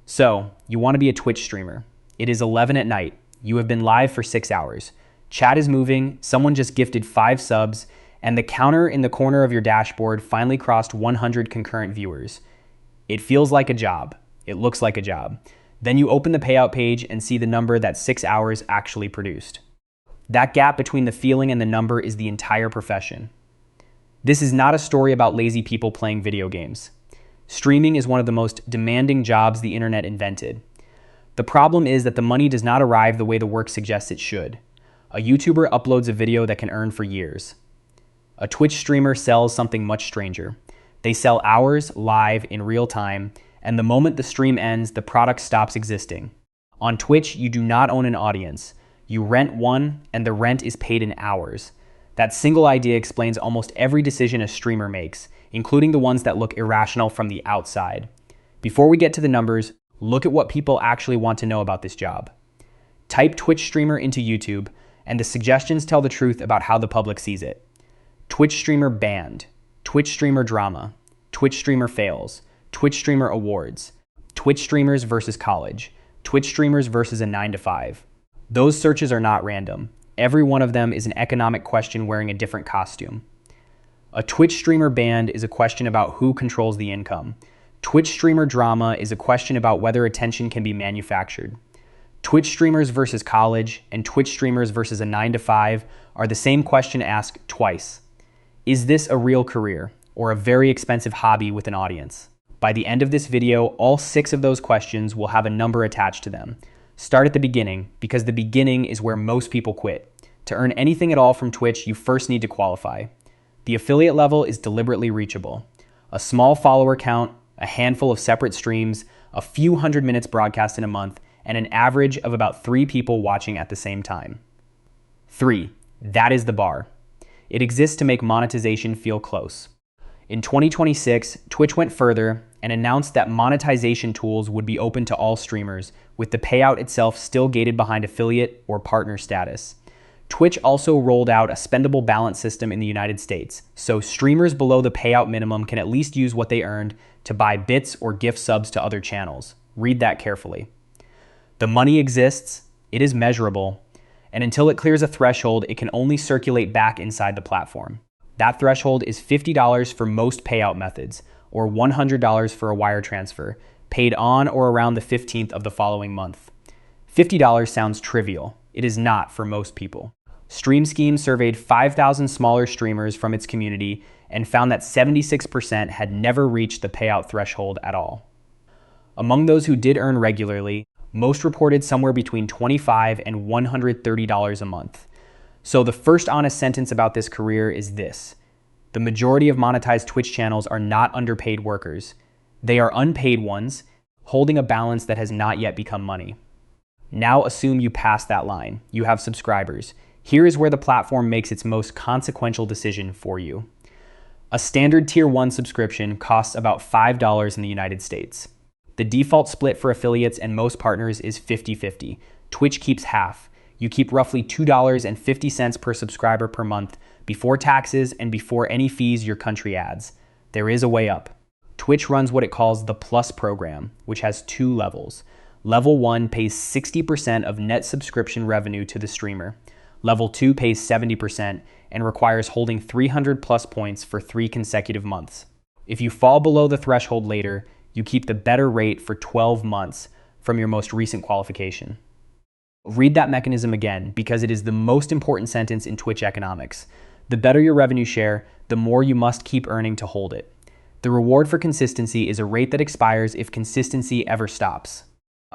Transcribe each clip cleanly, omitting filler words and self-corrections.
So, you want to be a Twitch streamer. It is 11 at night. You have been live for 6 hours. Chat is moving, someone just gifted 5 subs, and the counter in the corner of your dashboard finally crossed 100 concurrent viewers. It feels like a job. It looks like a job. Then you open the payout page and see the number that 6 hours actually produced. That gap between the feeling and the number is the entire profession. This is not a story about lazy people playing video games. Streaming is one of the most demanding jobs the internet invented. The problem is that the money does not arrive the way the work suggests it should. A YouTuber uploads a video that can earn for years. A Twitch streamer sells something much stranger. They sell hours live in real time, and the moment the stream ends, the product stops existing. On Twitch, you do not own an audience. You rent one, and the rent is paid in hours. That single idea explains almost every decision a streamer makes, including the ones that look irrational from the outside. Before we get to the numbers, look at what people actually want to know about this job. Type Twitch streamer into YouTube, and the suggestions tell the truth about how the public sees it. Twitch streamer banned, Twitch streamer drama, Twitch streamer fails, Twitch streamer awards, Twitch streamers versus college, Twitch streamers versus a 9-to-5. Those searches are not random. Every one of them is an economic question wearing a different costume. A Twitch streamer banned is a question about who controls the income. Twitch streamer drama is a question about whether attention can be manufactured. Twitch streamers versus college and Twitch streamers versus a 9-to-5 are the same question asked twice. Is this a real career or a very expensive hobby with an audience? By the end of this video, all 6 of those questions will have a number attached to them. Start at the beginning, because the beginning is where most people quit. To earn anything at all from Twitch, you first need to qualify. The affiliate level is deliberately reachable. A small follower count, a handful of separate streams, a few hundred minutes broadcast in a month, and an average of about 3 people watching at the same time. 3. That is the bar. It exists to make monetization feel close. In 2026, Twitch went further and announced that monetization tools would be open to all streamers, with the payout itself still gated behind affiliate or partner status. Twitch also rolled out a spendable balance system in the United States, so streamers below the payout minimum can at least use what they earned to buy bits or gift subs to other channels. Read that carefully. The money exists, it is measurable, and until it clears a threshold, it can only circulate back inside the platform. That threshold is $50 for most payout methods, or $100 for a wire transfer, paid on or around the 15th of the following month. $50 sounds trivial. It is not for most people. Stream Scheme surveyed 5,000 smaller streamers from its community and found that 76% had never reached the payout threshold at all. Among those who did earn regularly, most reported somewhere between $25 and $130 a month. So the first honest sentence about this career is this: the majority of monetized Twitch channels are not underpaid workers. They are unpaid ones, holding a balance that has not yet become money. Now assume you pass that line. You have subscribers. Here is where the platform makes its most consequential decision for you. A standard Tier 1 subscription costs about $5 in the United States. The default split for affiliates and most partners is 50-50. Twitch keeps half. You keep roughly $2.50 per subscriber per month before taxes and before any fees your country adds. There is a way up. Twitch runs what it calls the Plus program, which has 2 levels. Level 1 pays 60% of net subscription revenue to the streamer. Level 2 pays 70% and requires holding 300 plus points for 3 consecutive months. If you fall below the threshold later, you keep the better rate for 12 months from your most recent qualification. Read that mechanism again, because it is the most important sentence in Twitch economics. The better your revenue share, the more you must keep earning to hold it. The reward for consistency is a rate that expires if consistency ever stops.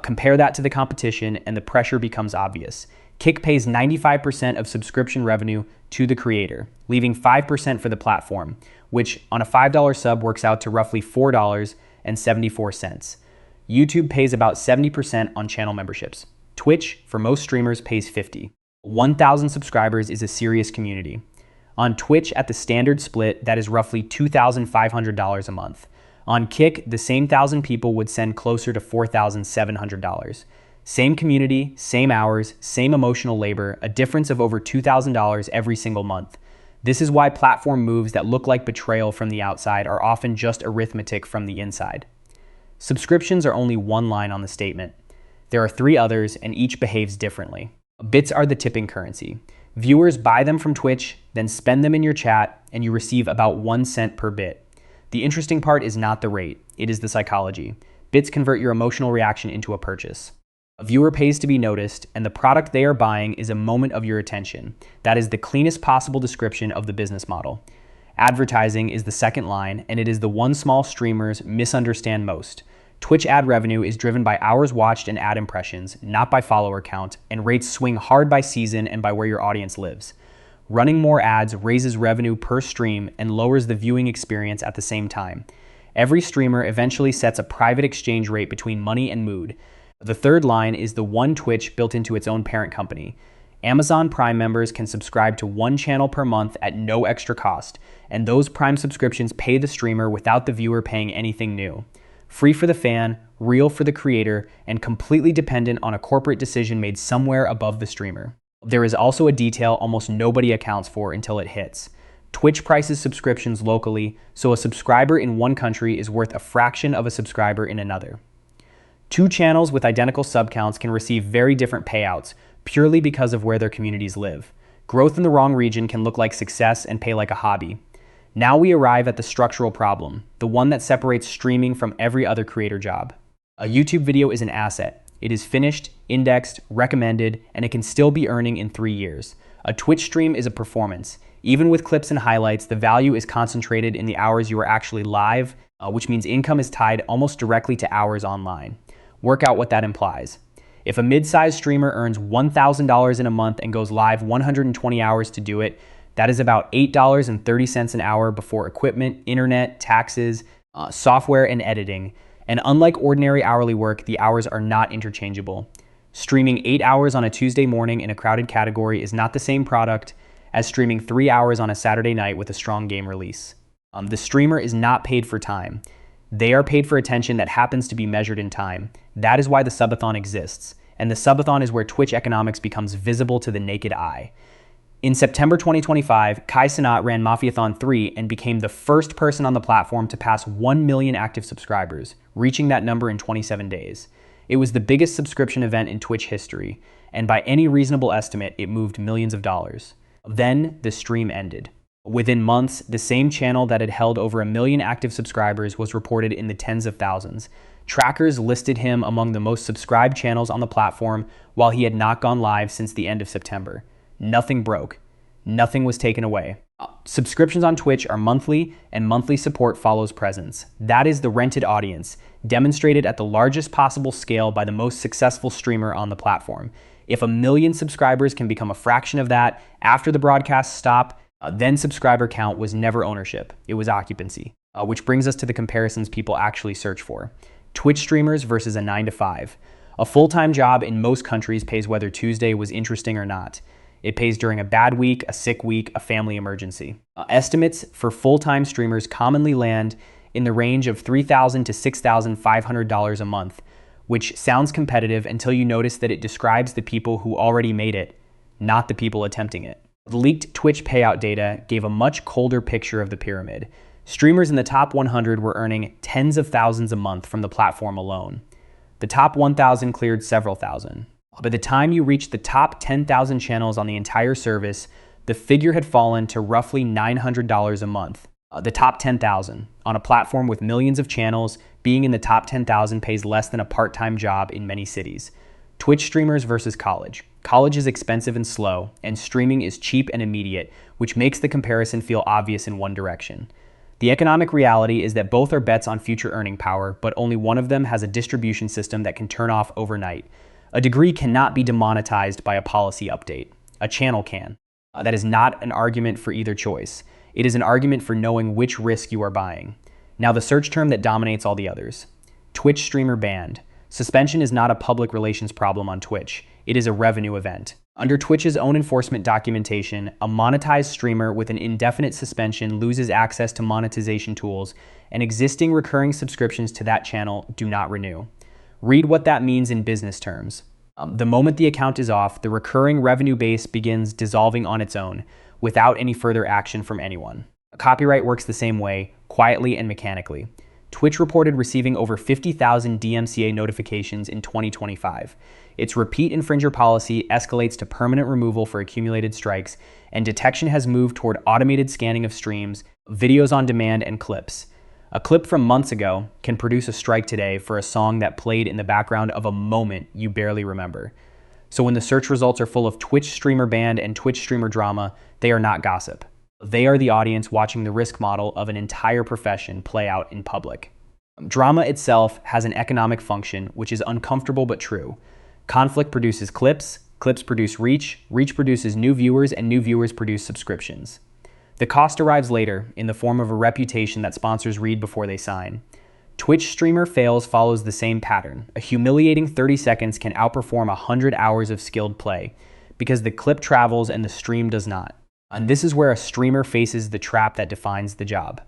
Compare that to the competition and the pressure becomes obvious. Kick pays 95% of subscription revenue to the creator, leaving 5% for the platform, which on a $5 sub works out to roughly $4.74. YouTube pays about 70% on channel memberships. Twitch, for most streamers, pays 50. 1,000 subscribers is a serious community. On Twitch, at the standard split, that is roughly $2,500 a month. On Kick, the same 1,000 people would send closer to $4,700. Same community, same hours, same emotional labor, a difference of over $2,000 every single month. This is why platform moves that look like betrayal from the outside are often just arithmetic from the inside. Subscriptions are only one line on the statement. There are three others, and each behaves differently. Bits are the tipping currency. Viewers buy them from Twitch, then spend them in your chat, and you receive about 1 cent per bit. The interesting part is not the rate, it is the psychology. Bits convert your emotional reaction into a purchase. A viewer pays to be noticed, and the product they are buying is a moment of your attention. That is the cleanest possible description of the business model. Advertising is the second line, and it is the one small streamers misunderstand most. Twitch ad revenue is driven by hours watched and ad impressions, not by follower count, and rates swing hard by season and by where your audience lives. Running more ads raises revenue per stream and lowers the viewing experience at the same time. Every streamer eventually sets a private exchange rate between money and mood. The third line is the one Twitch built into its own parent company. Amazon Prime members can subscribe to one channel per month at no extra cost, and those Prime subscriptions pay the streamer without the viewer paying anything new. Free for the fan, real for the creator, and completely dependent on a corporate decision made somewhere above the streamer. There is also a detail almost nobody accounts for until it hits. Twitch prices subscriptions locally, so a subscriber in one country is worth a fraction of a subscriber in another. Two channels with identical subcounts can receive very different payouts, purely because of where their communities live. Growth in the wrong region can look like success and pay like a hobby. Now we arrive at the structural problem, the one that separates streaming from every other creator job. A YouTube video is an asset. It is finished, indexed, recommended, and it can still be earning in 3 years. A Twitch stream is a performance. Even with clips and highlights, the value is concentrated in the hours you are actually live, which means income is tied almost directly to hours online. Work out what that implies. If a mid-sized streamer earns $1,000 in a month and goes live 120 hours to do it, that is about $8.30 an hour before equipment, internet, taxes, software, and editing. And unlike ordinary hourly work, the hours are not interchangeable. Streaming 8 hours on a Tuesday morning in a crowded category is not the same product as streaming 3 hours on a Saturday night with a strong game release. The streamer is not paid for time. They are paid for attention that happens to be measured in time. That is why the subathon exists. And the subathon is where Twitch economics becomes visible to the naked eye. In September 2025, Kai Cenat ran Mafiathon 3 and became the first person on the platform to pass 1 million active subscribers, reaching that number in 27 days. It was the biggest subscription event in Twitch history, and by any reasonable estimate, it moved millions of dollars. Then, the stream ended. Within months, the same channel that had held over 1 million active subscribers was reported in the tens of thousands. Trackers listed him among the most subscribed channels on the platform while he had not gone live since the end of September. Nothing broke. Nothing was taken away. Subscriptions on Twitch are monthly, and monthly support follows presence. That is the rented audience, demonstrated at the largest possible scale by the most successful streamer on the platform. If 1 million subscribers can become a fraction of that after the broadcasts stop, then subscriber count was never ownership, it was occupancy. Which brings us to the comparisons people actually search for. Twitch streamers versus a 9-to-5. A full-time job in most countries pays whether Tuesday was interesting or not. It pays during a bad week, a sick week, a family emergency. Estimates for full-time streamers commonly land in the range of $3,000 to $6,500 a month, which sounds competitive until you notice that it describes the people who already made it, not the people attempting it. The leaked Twitch payout data gave a much colder picture of the pyramid. Streamers in the top 100 were earning tens of thousands a month from the platform alone. The top 1,000 cleared several thousand. By the time you reached the top 10,000 channels on the entire service, the figure had fallen to roughly $900 a month. The top 10,000. On a platform with millions of channels, being in the top 10,000 pays less than a part-time job in many cities. Twitch streamers versus college. College is expensive and slow, and streaming is cheap and immediate, which makes the comparison feel obvious in one direction. The economic reality is that both are bets on future earning power, but only one of them has a distribution system that can turn off overnight. A degree cannot be demonetized by a policy update. A channel can. That is not an argument for either choice. It is an argument for knowing which risk you are buying. Now the search term that dominates all the others. Twitch streamer banned. Suspension is not a public relations problem on Twitch. It is a revenue event. Under Twitch's own enforcement documentation, a monetized streamer with an indefinite suspension loses access to monetization tools, and existing recurring subscriptions to that channel do not renew. Read what that means in business terms. The moment the account is off, the recurring revenue base begins dissolving on its own, without any further action from anyone. Copyright works the same way, quietly and mechanically. Twitch reported receiving over 50,000 DMCA notifications in 2025. Its repeat infringer policy escalates to permanent removal for accumulated strikes, and detection has moved toward automated scanning of streams, videos on demand, and clips. A clip from months ago can produce a strike today for a song that played in the background of a moment you barely remember. So when the search results are full of Twitch streamer banned and Twitch streamer drama, they are not gossip. They are the audience watching the risk model of an entire profession play out in public. Drama itself has an economic function, which is uncomfortable but true. Conflict produces clips, clips produce reach, reach produces new viewers, and new viewers produce subscriptions. The cost arrives later in the form of a reputation that sponsors read before they sign. Twitch streamer fails follows the same pattern. A humiliating 30 seconds can outperform 100 hours of skilled play because the clip travels and the stream does not. And this is where a streamer faces the trap that defines the job.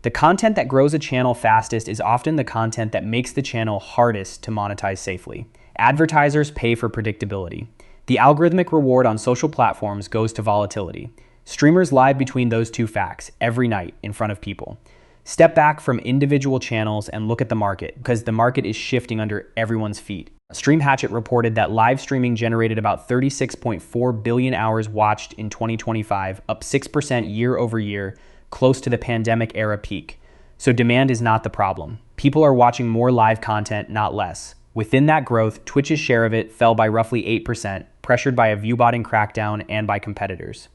The content that grows a channel fastest is often the content that makes the channel hardest to monetize safely. Advertisers pay for predictability. The algorithmic reward on social platforms goes to volatility. Streamers lie between those two facts every night in front of people. Step back from individual channels and look at the market, because the market is shifting under everyone's feet. Stream Hatchet reported that live streaming generated about 36.4 billion hours watched in 2025, up 6% year over year, close to the pandemic era peak. So demand is not the problem. People are watching more live content, not less. Within that growth, Twitch's share of it fell by roughly 8%, pressured by a viewbotting crackdown and by competitors.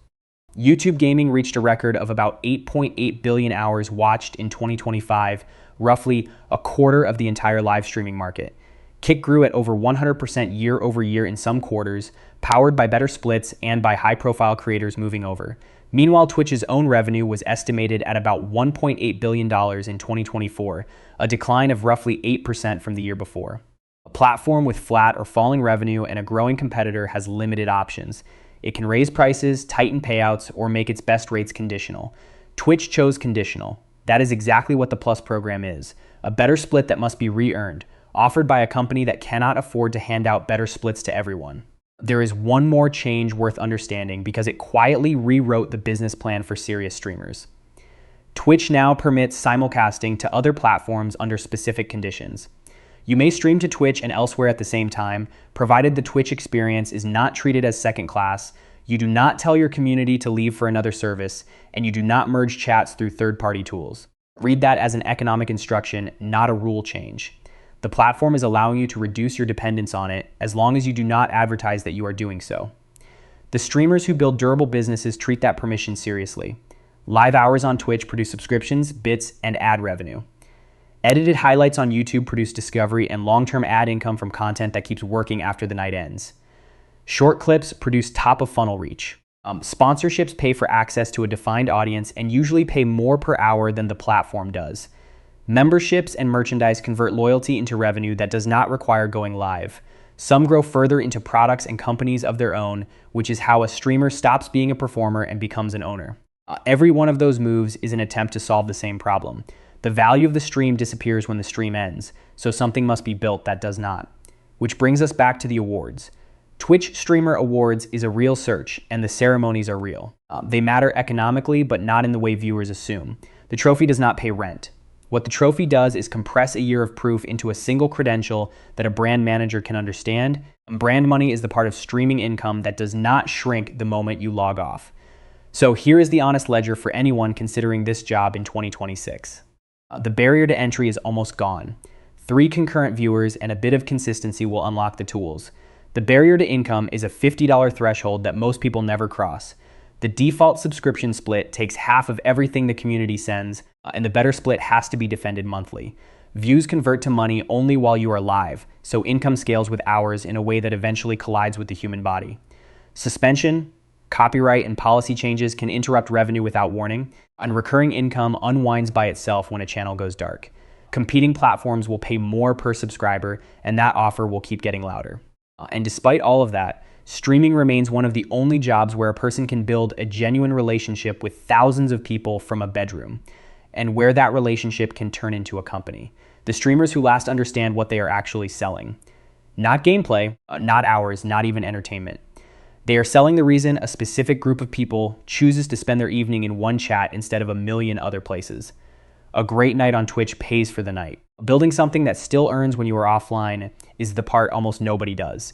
YouTube gaming reached a record of about 8.8 billion hours watched in 2025, roughly a quarter of the entire live streaming market. Kick grew at over 100% year over year in some quarters, powered by better splits and by high-profile creators moving over. Meanwhile, Twitch's own revenue was estimated at about $1.8 billion in 2024, a decline of roughly 8% from the year before. A platform with flat or falling revenue and a growing competitor has limited options. It can raise prices, tighten payouts, or make its best rates conditional. Twitch chose conditional. That is exactly what the Plus program is, a better split that must be re-earned, offered by a company that cannot afford to hand out better splits to everyone. There is one more change worth understanding because it quietly rewrote the business plan for serious streamers. Twitch now permits simulcasting to other platforms under specific conditions. You may stream to Twitch and elsewhere at the same time, provided the Twitch experience is not treated as second class, you do not tell your community to leave for another service, and you do not merge chats through third-party tools. Read that as an economic instruction, not a rule change. The platform is allowing you to reduce your dependence on it as long as you do not advertise that you are doing so. The streamers who build durable businesses treat that permission seriously. Live hours on Twitch produce subscriptions, bits, and ad revenue. Edited highlights on YouTube produce discovery and long-term ad income from content that keeps working after the night ends. Short clips produce top-of-funnel reach. Sponsorships pay for access to a defined audience and usually pay more per hour than the platform does. Memberships and merchandise convert loyalty into revenue that does not require going live. Some grow further into products and companies of their own, which is how a streamer stops being a performer and becomes an owner. Every one of those moves is an attempt to solve the same problem. The value of the stream disappears when the stream ends, so something must be built that does not. Which brings us back to the awards. Twitch Streamer Awards is a real search, and the ceremonies are real. They matter economically, but not in the way viewers assume. The trophy does not pay rent. What the trophy does is compress a year of proof into a single credential that a brand manager can understand. Brand money is the part of streaming income that does not shrink the moment you log off. So here is the honest ledger for anyone considering this job in 2026. The barrier to entry is almost gone. 3 concurrent viewers and a bit of consistency will unlock the tools. The barrier to income is a $50 threshold that most people never cross. The default subscription split takes half of everything the community sends, and the better split has to be defended monthly. Views convert to money only while you are live, so income scales with hours in a way that eventually collides with the human body. Suspension, copyright, and policy changes can interrupt revenue without warning, and recurring income unwinds by itself when a channel goes dark. Competing platforms will pay more per subscriber, and that offer will keep getting louder. And despite all of that, streaming remains one of the only jobs where a person can build a genuine relationship with thousands of people from a bedroom, and where that relationship can turn into a company. The streamers who last understand what they are actually selling. Not gameplay, not hours, not even entertainment. They are selling the reason a specific group of people chooses to spend their evening in one chat instead of a million other places. A great night on Twitch pays for the night. Building something that still earns when you are offline is the part almost nobody does.